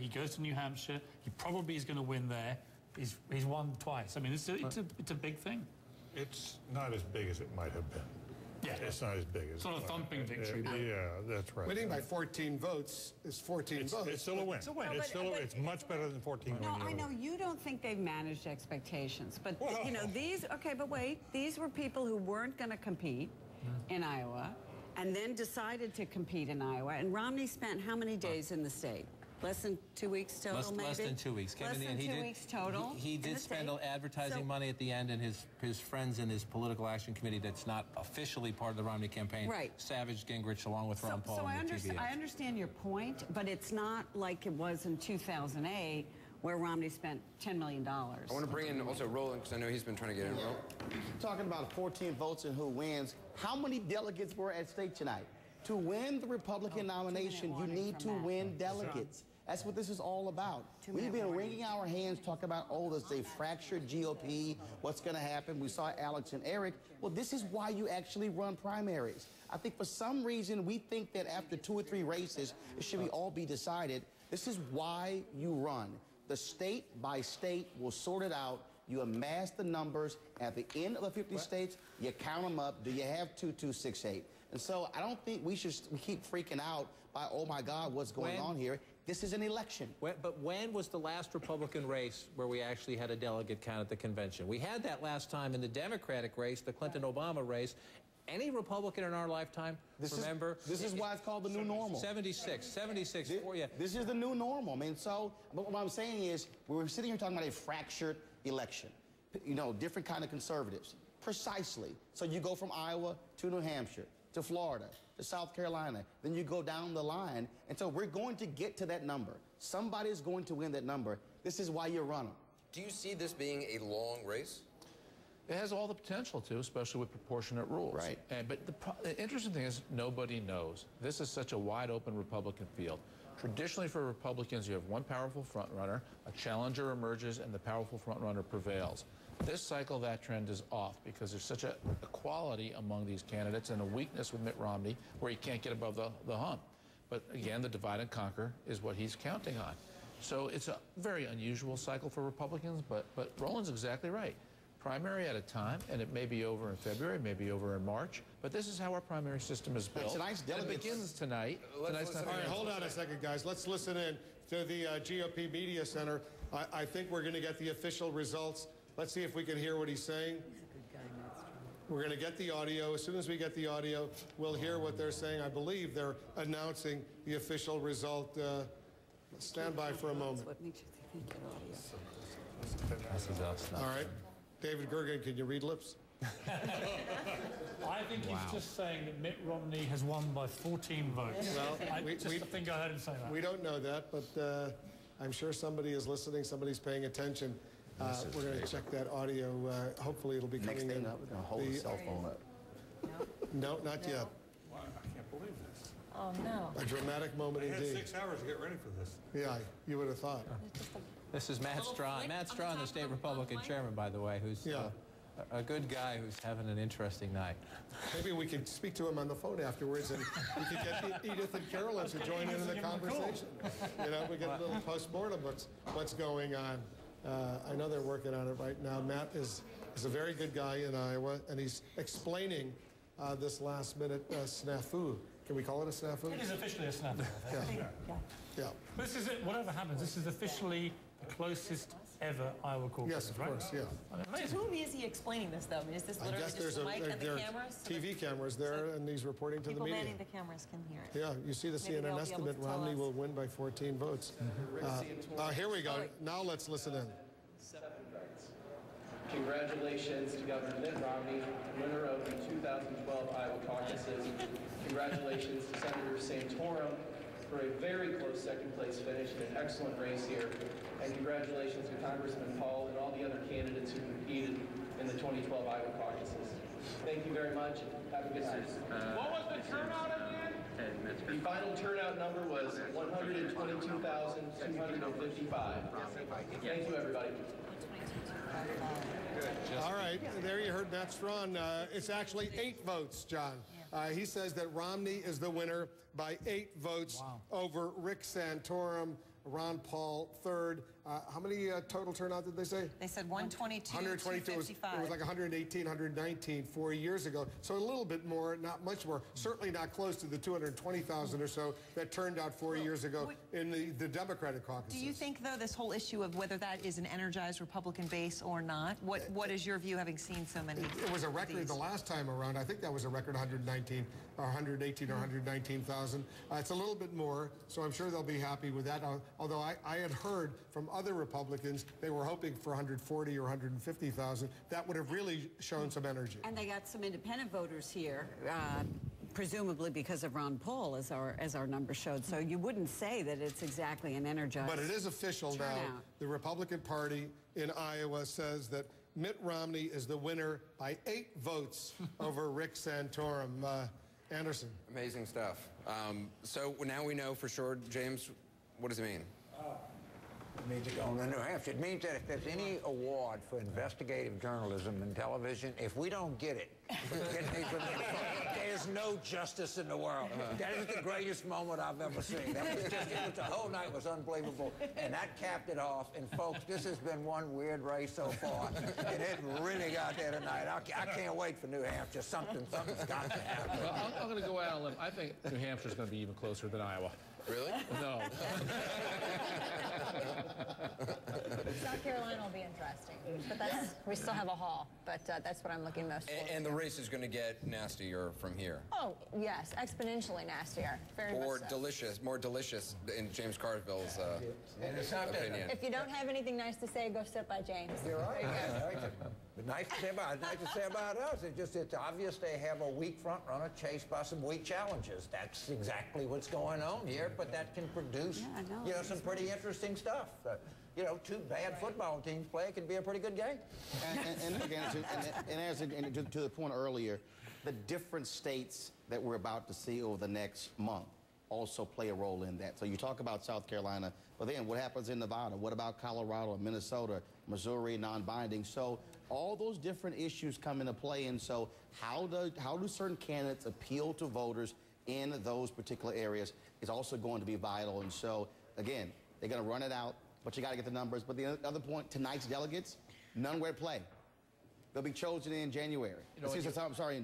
He goes to New Hampshire. He probably is going to win there. He's won twice. I mean, it's a big thing. It's not as big as it might have been. Yeah, it's not as big as. It's not a thumping victory. Yeah, that's right. Winning by 14 votes is 14 votes. It's still a win. It's a win. It's much better than 14. No, I know you don't think they've managed expectations, but you know these. Okay, but wait, these were people who weren't going to compete in Iowa, and then decided to compete in Iowa. And Romney spent how many days in the state? Less than 2 weeks total, maybe? Less than 2 weeks. Less than 2 weeks total. He did spend advertising money at the end, and his friends in his political action committee that's not officially part of the Romney campaign savaged Gingrich along with Ron Paul. So I understand your point, but it's not like it was in 2008 where Romney spent $10 million. I want to bring in also Roland, because I know he's been trying to get in. Talking about 14 votes and who wins, how many delegates were at stake tonight? To win the Republican nomination, you need to win delegates. That's what this is all about. We've been wringing our hands talking about, oh, there's a fractured GOP, what's going to happen. We saw Alex and Eric. Well, this is why you actually run primaries. I think for some reason we think that after 2 or 3 races, it should all be decided. This is why you run. The state by state will sort it out. You amass the numbers. At the end of the 50 states, you count them up. Do you have 2268? And so I don't think we should keep freaking out by, oh, my God, what's going on here? This is an election. But when was the last Republican race where we actually had a delegate count at the convention? We had that last time in the Democratic race, the Clinton-Obama race. Any Republican in our lifetime, this is why it's called the new normal. 76 for you. This is the new normal. I mean, so but what I'm saying is we're sitting here talking about a fractured election. You know, different kind of conservatives. Precisely. So you go from Iowa to New Hampshire, to Florida, to South Carolina. Then you go down the line. And so we're going to get to that number. Somebody's going to win that number. This is why you're running. Do you see this being a long race? It has all the potential to, especially with proportionate rules. Right. But the interesting thing is nobody knows. This is such a wide-open Republican field. Traditionally for Republicans, you have one powerful frontrunner, a challenger emerges, and the powerful frontrunner prevails. This cycle, that trend is off because there's such a equality among these candidates and a weakness with Mitt Romney where he can't get above the hump. But again, the divide and conquer is what he's counting on. So it's a very unusual cycle for Republicans, but Roland's exactly right. Primary at a time, and it may be over in February, maybe over in March, but this is how our primary system is built. It begins tonight. All right, hold on a second, guys. Let's listen in to the GOP Media Center. I think we're going to get the official results. Let's see if we can hear what he's saying. He's a good guy, Matt Strong. We're going to get the audio. As soon as we get the audio, we'll hear what they're saying. I believe they're announcing the official result. Stand by for a moment. What makes you think your audio? This is us. All right. David Gergen, can you read lips? I think he's just saying that Mitt Romney has won by 14 votes. Well, I think I heard him say that. We don't know that, but I'm sure somebody is listening, somebody's paying attention. We're going to check that audio. Hopefully it'll be coming in. Next thing up, we're going to hold the cell phone up. No, not yet. Wow, I can't believe this. Oh, no. A dramatic moment I had indeed. 6 hours to get ready for this. Yeah, you would have thought. This is Matt Strawn. Matt Strawn, the state Republican chairman, by the way, who's a good guy who's having an interesting night. Maybe we can speak to him on the phone afterwards, and we can get Edith and Carolyn to join in the conversation. You know, we get a little postmortem what's going on. I know they're working on it right now. Matt is a very good guy in Iowa, and he's explaining this last-minute snafu. Can we call it a snafu? It is officially a snafu. Yeah. This is it. Whatever happens, this is officially the closest ever Iowa caucus. Yes, of course, yeah. To whom is he explaining this, though? I mean, is this literally just the mic and the cameras? TV cameras there, and he's reporting to the media. People manning the cameras can hear it. Yeah, you see the CNN estimate, Romney will win by 14 votes. Here we go. Now let's listen in. Congratulations to Governor Mitt Romney, winner of the 2012 Iowa caucuses. Congratulations to Senator Santorum for a very close second-place finish in an excellent race here. And congratulations to Congressman Paul and all the other candidates who competed in the 2012 Iowa caucuses. Thank you very much, and have a good night. What was the turnout again? The final turnout number was 122,255. Thank you, everybody. All right, there you heard Matt Strawn. It's actually 8 votes, John. He says that Romney is the winner by 8 votes over Rick Santorum. Ron Paul third. How many total turnout did they say? They said 122, 122. It was like 118, 119 4 years ago. So a little bit more, not much more. Certainly not close to the 220,000 or so that turned out 4 years ago in the Democratic caucuses. Do you think, though, this whole issue of whether that is an energized Republican base or not, what is your view, having seen so many? It was a record the last time around. I think that was a record 119 or 118 or 119,000. It's a little bit more, so I'm sure they'll be happy with that. Although I had heard from other Republicans they were hoping for 140 or 150,000. That would have really shown some energy. And they got some independent voters here, presumably because of Ron Paul, as our number showed. So you wouldn't say that it's exactly an energized But it is official turnout. now. The Republican Party in Iowa says that Mitt Romney is the winner by 8 votes over Rick Santorum. Anderson. Amazing stuff. So now we know for sure, James, what does it mean? It means it going to New Hampshire. It means that if there's any award for investigative journalism in television, if we don't get it, there's no justice in the world. That is the greatest moment I've ever seen. The whole night was unbelievable, and that capped it off. And folks, this has been one weird race so far, and it really got there tonight. I can't wait for New Hampshire. Something's got to happen. Well, I'm going to go out on a limb. I think New Hampshire's going to be even closer than Iowa. Really? No. South Carolina will be interesting, but we still have a haul. But that's what I'm looking most for. And the race is going to get nastier from here. Oh yes, exponentially nastier. Very Or much so. delicious, more delicious in James Carville's opinion. If you don't have anything nice to say, go sit by James. You're right. There you go. Nice to say about us. It's obvious they have a weak front runner chased by some weak challengers. That's exactly what's going on here, but that can produce, some pretty interesting stuff. 2 bad football teams play, it can be a pretty good game. And again, to the point earlier, the different states that we're about to see over the next month also play a role in that. So you talk about South Carolina, but then what happens in Nevada? What about Colorado, Minnesota, Missouri, non-binding? So all those different issues come into play, and so how do certain candidates appeal to voters in those particular areas is also going to be vital. And so, again, they're going to run it out, but you got to get the numbers. But the other point, tonight's delegates, none where to play. They'll be chosen in January. In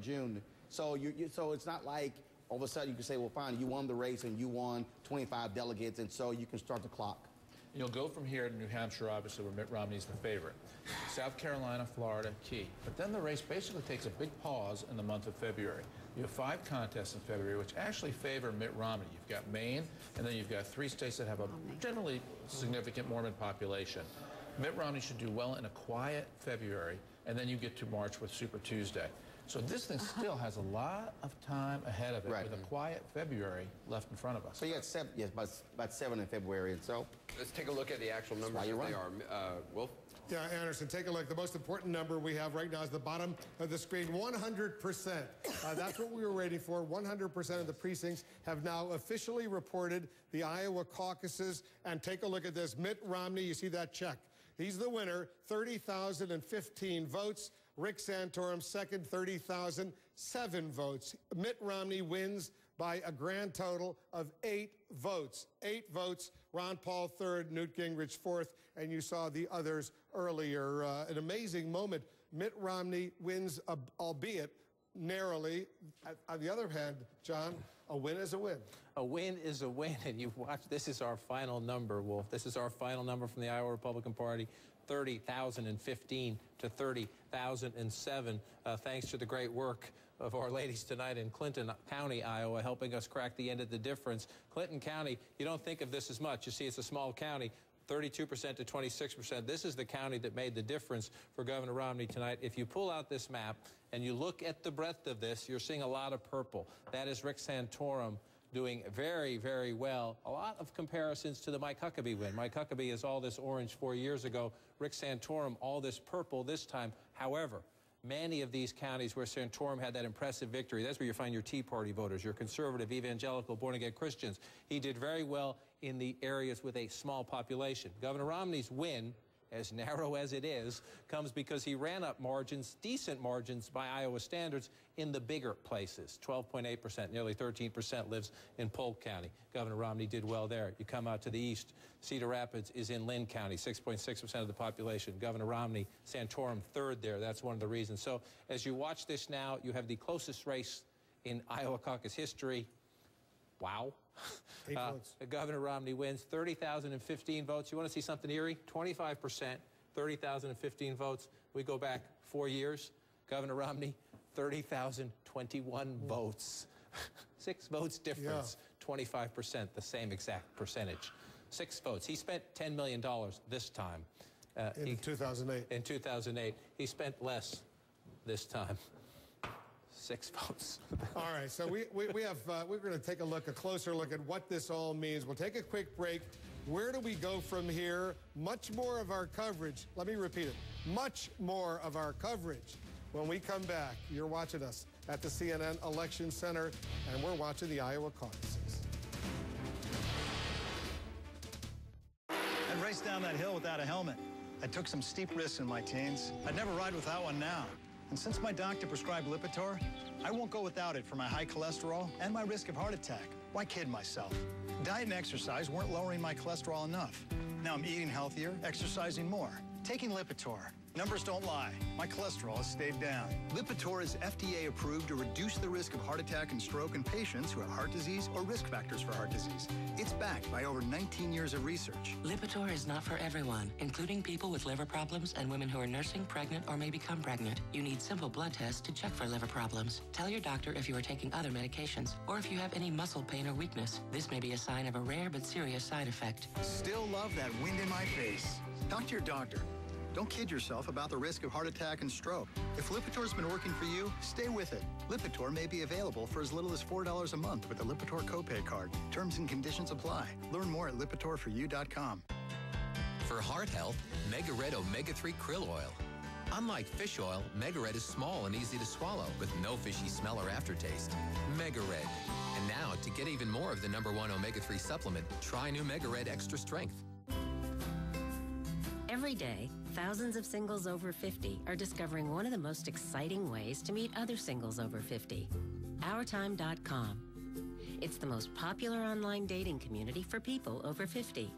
June. So so it's not like all of a sudden you can say, well, fine, you won the race and you won 25 delegates, and so you can start the clock. You'll go from here to New Hampshire, obviously, where Mitt Romney's the favorite. South Carolina, Florida, key. But then the race basically takes a big pause in the month of February. You have 5 contests in February, which actually favor Mitt Romney. You've got Maine, and then you've got 3 states that have a generally significant Mormon population. Mitt Romney should do well in a quiet February, and then you get to March with Super Tuesday. So this thing still has a lot of time ahead of it, with a quiet February left in front of us. So you got 7, yes, about 7 in February, and so let's take a look at the actual numbers. They are. Wolf? Yeah, Anderson, take a look. The most important number we have right now is the bottom of the screen, 100%. That's what we were waiting for. 100% of the precincts have now officially reported the Iowa caucuses. And take a look at this. Mitt Romney, you see that check. He's the winner, 30,015 votes. Rick Santorum, second, 30,007 votes. Mitt Romney wins by a grand total of 8 votes. 8 votes. Ron Paul third, Newt Gingrich fourth, and you saw the others earlier. An amazing moment. Mitt Romney wins, albeit narrowly. On the other hand, John, a win is a win. A win is a win, and you've watched. This is our final number, Wolf. This is our final number from the Iowa Republican Party. 30,015 to 30,007, thanks to the great work of our ladies tonight in Clinton County, Iowa, helping us crack the end of the difference. Clinton County, you don't think of this as much. You see, it's a small county, 32% to 26%. This is the county that made the difference for Governor Romney tonight. If you pull out this map and you look at the breadth of this, you're seeing a lot of purple. That is Rick Santorum doing very, very well. A lot of comparisons to the Mike Huckabee win. Mike Huckabee is all this orange 4 years ago. Rick Santorum, all this purple this time. However, many of these counties where Santorum had that impressive victory, that's where you find your Tea Party voters, your conservative, evangelical, born-again Christians. He did very well in the areas with a small population. Governor Romney's win as narrow as it is, comes because he ran up margins, decent margins by Iowa standards, in the bigger places. 12.8%, nearly 13% lives in Polk County. Governor Romney did well there. You come out to the east, Cedar Rapids is in Lynn County, 6.6% of the population. Governor Romney, Santorum, third there. That's one of the reasons. So as you watch this now, you have the closest race in Iowa caucus history. Wow. Governor Romney wins 30,015 votes. You want to see something eerie? 25%, 30,015 votes. We go back 4 years. Governor Romney, 30,021 votes. 6 votes difference, 25%, the same exact percentage. 6 votes. He spent $10 million this time. In 2008. In 2008. He spent less this time. 6 votes. All right, so we're going to take a closer look at what this all means. We'll take a quick break. Where do we go from here? Much more of our coverage. Let me repeat it. Much more of our coverage when we come back. You're watching us at the CNN Election Center, and we're watching the Iowa caucuses. I raced down that hill without a helmet. I took some steep risks in my teens. I'd never ride without one now. And since my doctor prescribed Lipitor, I won't go without it for my high cholesterol and my risk of heart attack. Why kid myself? Diet and exercise weren't lowering my cholesterol enough. Now I'm eating healthier, exercising more, taking Lipitor. Numbers don't lie. My cholesterol has stayed down. Lipitor is FDA approved to reduce the risk of heart attack and stroke in patients who have heart disease or risk factors for heart disease. It's backed by over 19 years of research. Lipitor is not for everyone, including people with liver problems and women who are nursing, pregnant, or may become pregnant. You need simple blood tests to check for liver problems. Tell your doctor if you are taking other medications or if you have any muscle pain or weakness. This may be a sign of a rare but serious side effect. Still love that wind in my face. Talk to your doctor. Don't kid yourself about the risk of heart attack and stroke. If Lipitor's been working for you, stay with it. Lipitor may be available for as little as $4 a month with a Lipitor copay card. Terms and conditions apply. Learn more at LipitorForYou.com. For heart health, Mega Red Omega-3 Krill Oil. Unlike fish oil, Mega Red is small and easy to swallow with no fishy smell or aftertaste. Mega Red. And now, to get even more of the #1 Omega-3 supplement, try new Mega Red Extra Strength. Every day, thousands of singles over 50 are discovering one of the most exciting ways to meet other singles over 50. OurTime.com. It's the most popular online dating community for people over 50.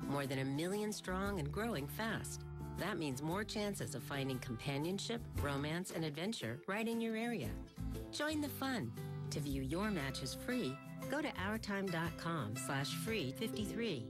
More than 1 million strong and growing fast. That means more chances of finding companionship, romance, and adventure right in your area. Join the fun. To view your matches free, go to OurTime.com/free53.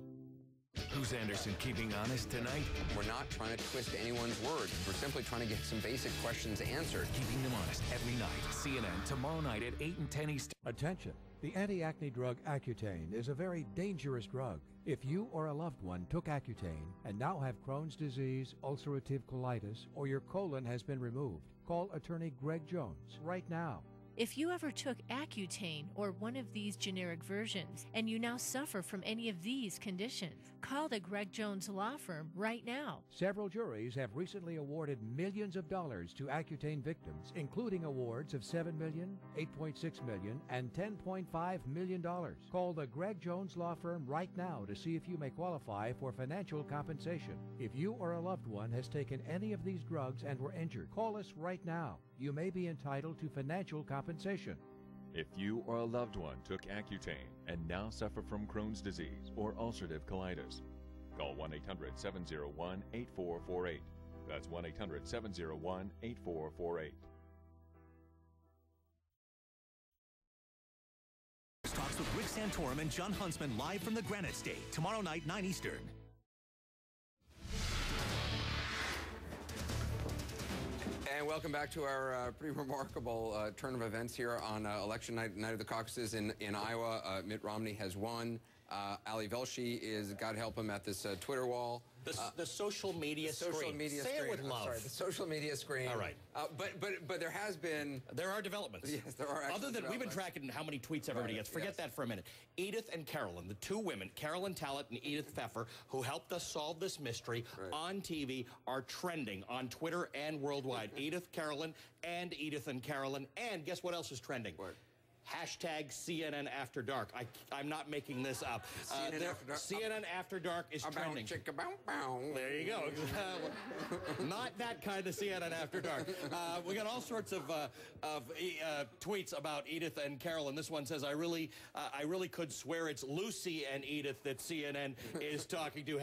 Who's Anderson keeping honest tonight? We're not trying to twist anyone's words. We're simply trying to get some basic questions answered. Keeping them honest every night. CNN tomorrow night at 8 and 10 Eastern. Attention. The anti-acne drug Accutane is a very dangerous drug. If you or a loved one took Accutane and now have Crohn's disease, ulcerative colitis, or your colon has been removed, call attorney Greg Jones right now. If you ever took Accutane or one of these generic versions and you now suffer from any of these conditions, call the Greg Jones Law Firm right now. Several juries have recently awarded millions of dollars to Accutane victims, including awards of $7 million, $8.6 million, and $10.5 million. Call the Greg Jones Law Firm right now to see if you may qualify for financial compensation. If you or a loved one has taken any of these drugs and were injured, call us right now. You may be entitled to financial compensation. If you or a loved one took Accutane and now suffer from Crohn's disease or ulcerative colitis, call 1-800-701-8448. That's 1-800-701-8448. Talks with Rick Santorum and John Huntsman live from the Granite State, tomorrow night, 9 Eastern. And welcome back to our pretty remarkable turn of events here on election night of the caucuses in Iowa. Mitt Romney has won. Ali Velshi is, God help him, at this Twitter wall. The social media screen. Say it with love. Sorry, the social media screen. All right. But there has been... There are developments. Yes, there are. Other than we've been tracking how many tweets everybody gets. Forget that for a minute. Edith and Carolyn, the two women, Carolyn Tallet and Edith Pfeffer, who helped us solve this mystery on TV, are trending on Twitter and worldwide. Edith, Carolyn, and Edith and Carolyn. And guess what else is trending? What? Hashtag CNN After Dark. I'm not making this up. CNN After Dark. CNN After Dark is trending. There you go. Not that kind of CNN After Dark. We got all sorts of tweets about Edith and Carolyn. This one says, I really could swear it's Lucy and Edith that CNN is talking to.